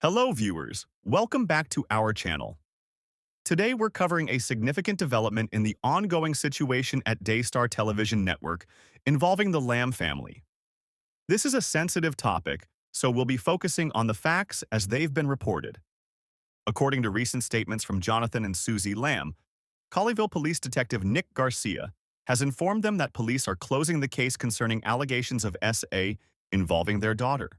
Hello viewers, welcome back to our channel. Today we're covering a significant development in the ongoing situation at Daystar Television Network involving the Lamb family. This is a sensitive topic, so we'll be focusing on the facts as they've been reported. According to recent statements from Jonathan and Susie Lamb, Colleyville Police Detective Nick Garcia has informed them that police are closing the case concerning allegations of SA involving their daughter.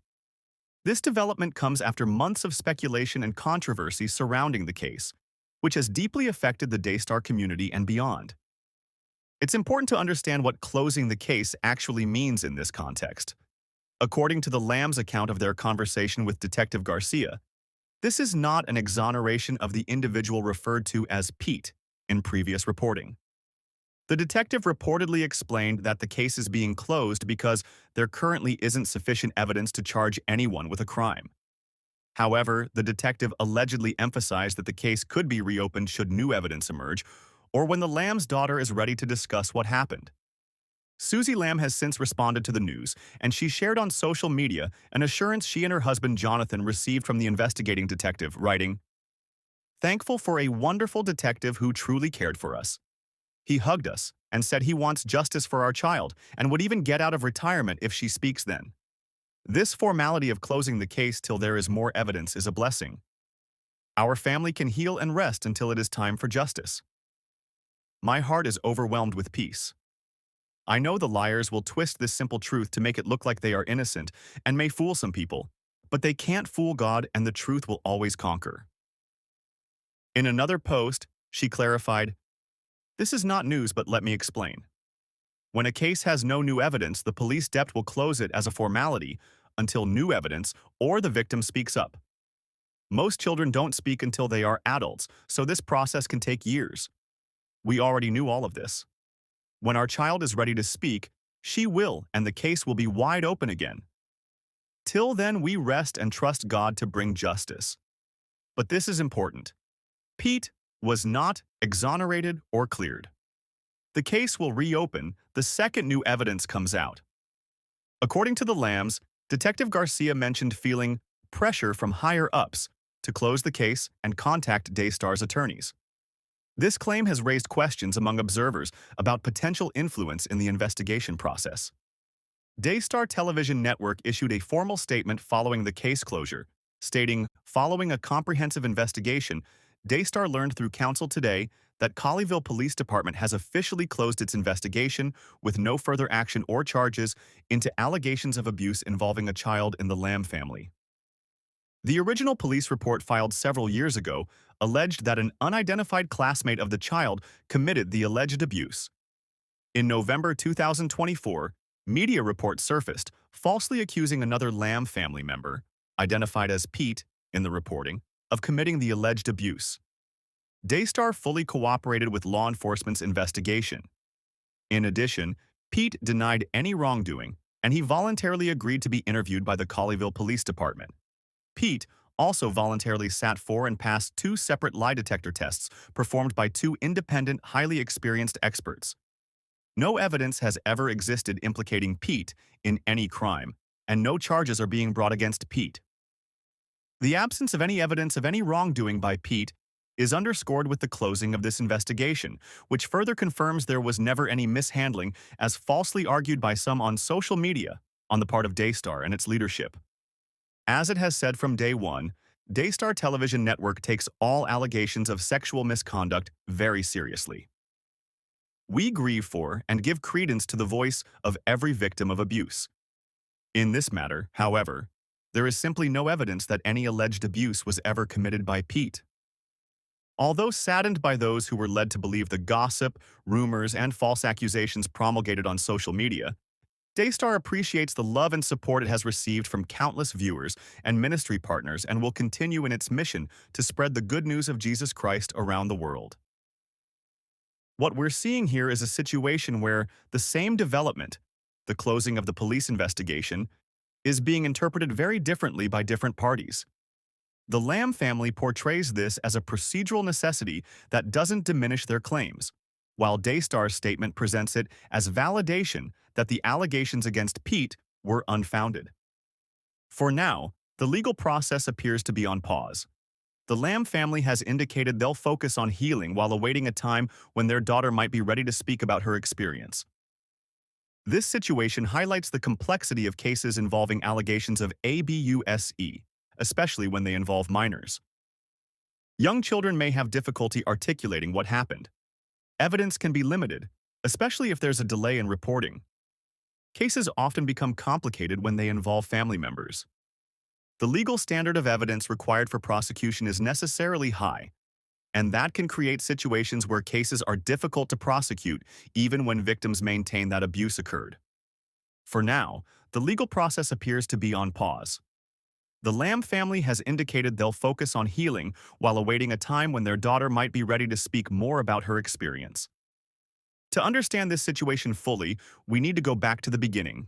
This development comes after months of speculation and controversy surrounding the case, which has deeply affected the Daystar community and beyond. It's important to understand what closing the case actually means in this context. According to the Lamb's account of their conversation with Detective Garcia, this is not an exoneration of the individual referred to as Pete in previous reporting. The detective reportedly explained that the case is being closed because there currently isn't sufficient evidence to charge anyone with a crime. However, the detective allegedly emphasized that the case could be reopened should new evidence emerge, or when the Lamb's daughter is ready to discuss what happened. Susie Lamb has since responded to the news, and she shared on social media an assurance she and her husband Jonathan received from the investigating detective, writing, "Thankful for a wonderful detective who truly cared for us. He hugged us and said he wants justice for our child and would even get out of retirement if she speaks then. This formality of closing the case till there is more evidence is a blessing. Our family can heal and rest until it is time for justice. My heart is overwhelmed with peace. I know the liars will twist this simple truth to make it look like they are innocent and may fool some people, but they can't fool God and the truth will always conquer." In another post, she clarified, "This is not news, but let me explain. When a case has no new evidence, the police depth will close it as a formality until new evidence or the victim speaks up. Most children don't speak until they are adults, so this process can take years. We already knew all of this. When our child is ready to speak, she will, and the case will be wide open again. Till then, we rest and trust God to bring justice. But this is important. Pete was not exonerated or cleared. The case will reopen the second new evidence comes out." According to the Lambs, Detective Garcia mentioned feeling pressure from higher-ups to close the case and contact Daystar's attorneys. This claim has raised questions among observers about potential influence in the investigation process. Daystar Television Network issued a formal statement following the case closure, stating, "Following a comprehensive investigation, Daystar learned through counsel today that Colleyville Police Department has officially closed its investigation with no further action or charges into allegations of abuse involving a child in the Lamb family." The original police report filed several years ago alleged that an unidentified classmate of the child committed the alleged abuse. In November 2024, media reports surfaced, falsely accusing another Lamb family member, identified as Pete in the reporting, of committing the alleged abuse. Daystar fully cooperated with law enforcement's investigation. In addition, Pete denied any wrongdoing, and he voluntarily agreed to be interviewed by the Colleyville Police Department. Pete also voluntarily sat for and passed 2 separate lie detector tests performed by 2 independent, highly experienced experts. No evidence has ever existed implicating Pete in any crime, and no charges are being brought against Pete. The absence of any evidence of any wrongdoing by Pete is underscored with the closing of this investigation, which further confirms there was never any mishandling as falsely argued by some on social media on the part of Daystar and its leadership. As it has said from day one, Daystar Television Network takes all allegations of sexual misconduct very seriously. We grieve for and give credence to the voice of every victim of abuse. In this matter, however, there is simply no evidence that any alleged abuse was ever committed by Pete. Although saddened by those who were led to believe the gossip, rumors, and false accusations promulgated on social media, Daystar appreciates the love and support it has received from countless viewers and ministry partners and will continue in its mission to spread the good news of Jesus Christ around the world. What we're seeing here is a situation where the same development, the closing of the police investigation, is being interpreted very differently by different parties. The Lamb family portrays this as a procedural necessity that doesn't diminish their claims, while Daystar's statement presents it as validation that the allegations against Pete were unfounded. For now, The legal process appears to be on pause. The Lamb family has indicated they'll focus on healing while awaiting a time when their daughter might be ready to speak about her experience. This situation highlights the complexity of cases involving allegations of abuse, especially when they involve minors. Young children may have difficulty articulating what happened. Evidence can be limited, especially if there's a delay in reporting. Cases often become complicated when they involve family members. The legal standard of evidence required for prosecution is necessarily high, and that can create situations where cases are difficult to prosecute even when victims maintain that abuse occurred. For now, the legal process appears to be on pause. The Lamb family has indicated they'll focus on healing while awaiting a time when their daughter might be ready to speak more about her experience. To understand this situation fully, we need to go back to the beginning.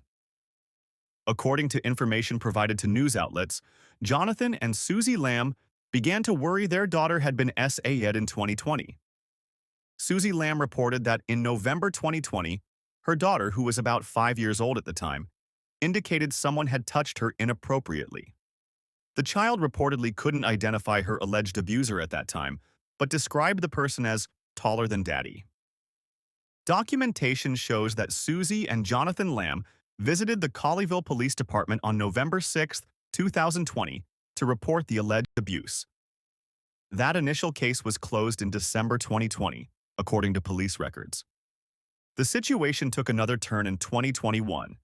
According to information provided to news outlets, Jonathan and Susie Lamb began to worry their daughter had been SA'd in 2020. Susie Lamb reported that in November 2020, her daughter, who was about 5 years old at the time, indicated someone had touched her inappropriately. The child reportedly couldn't identify her alleged abuser at that time, but described the person as taller than daddy. Documentation shows that Susie and Jonathan Lamb visited the Colleyville Police Department on November 6, 2020, to report the alleged abuse. That initial case was closed in December 2020, according to police records. The situation took another turn in 2021.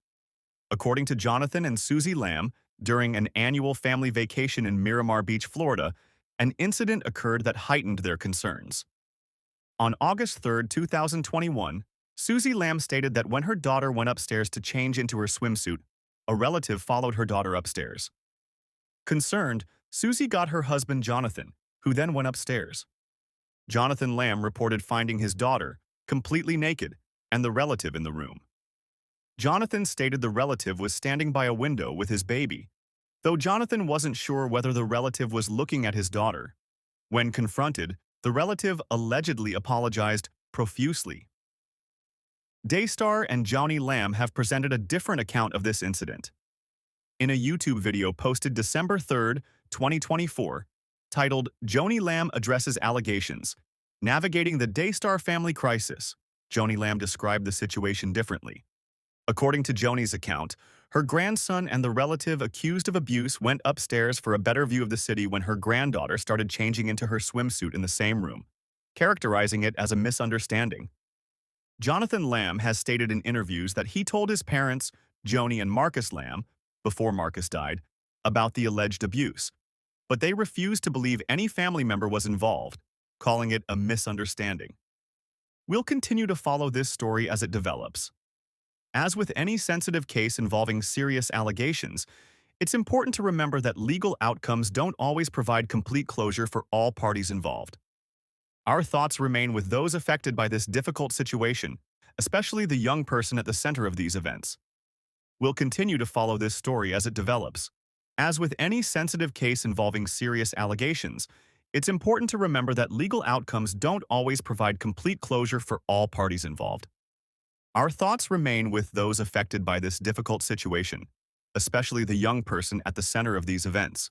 According to Jonathan and Susie Lamb, during an annual family vacation in Miramar Beach, Florida, an incident occurred that heightened their concerns. On August 3, 2021, Susie Lamb stated that when her daughter went upstairs to change into her swimsuit, a relative followed her daughter upstairs. Concerned, Susie got her husband Jonathan, who then went upstairs. Jonathan Lamb reported finding his daughter, completely naked, and the relative in the room. Jonathan stated the relative was standing by a window with his baby, though Jonathan wasn't sure whether the relative was looking at his daughter. When confronted, the relative allegedly apologized profusely. Daystar and Joni Lamb have presented a different account of this incident. In a YouTube video posted December 3, 2024, titled Joni Lamb Addresses Allegations, Navigating the Daystar Family Crisis, Joni Lamb described the situation differently. According to Joni's account, her grandson and the relative accused of abuse went upstairs for a better view of the city when her granddaughter started changing into her swimsuit in the same room, characterizing it as a misunderstanding. Jonathan Lamb has stated in interviews that he told his parents, Joni and Marcus Lamb, before Marcus died, about the alleged abuse, but they refused to believe any family member was involved, calling it a misunderstanding. We'll continue to follow this story as it develops. As with any sensitive case involving serious allegations, it's important to remember that legal outcomes don't always provide complete closure for all parties involved. Our thoughts remain with those affected by this difficult situation, especially the young person at the center of these events. We'll continue to follow this story as it develops. As with any sensitive case involving serious allegations, it's important to remember that legal outcomes don't always provide complete closure for all parties involved. Our thoughts remain with those affected by this difficult situation, especially the young person at the center of these events.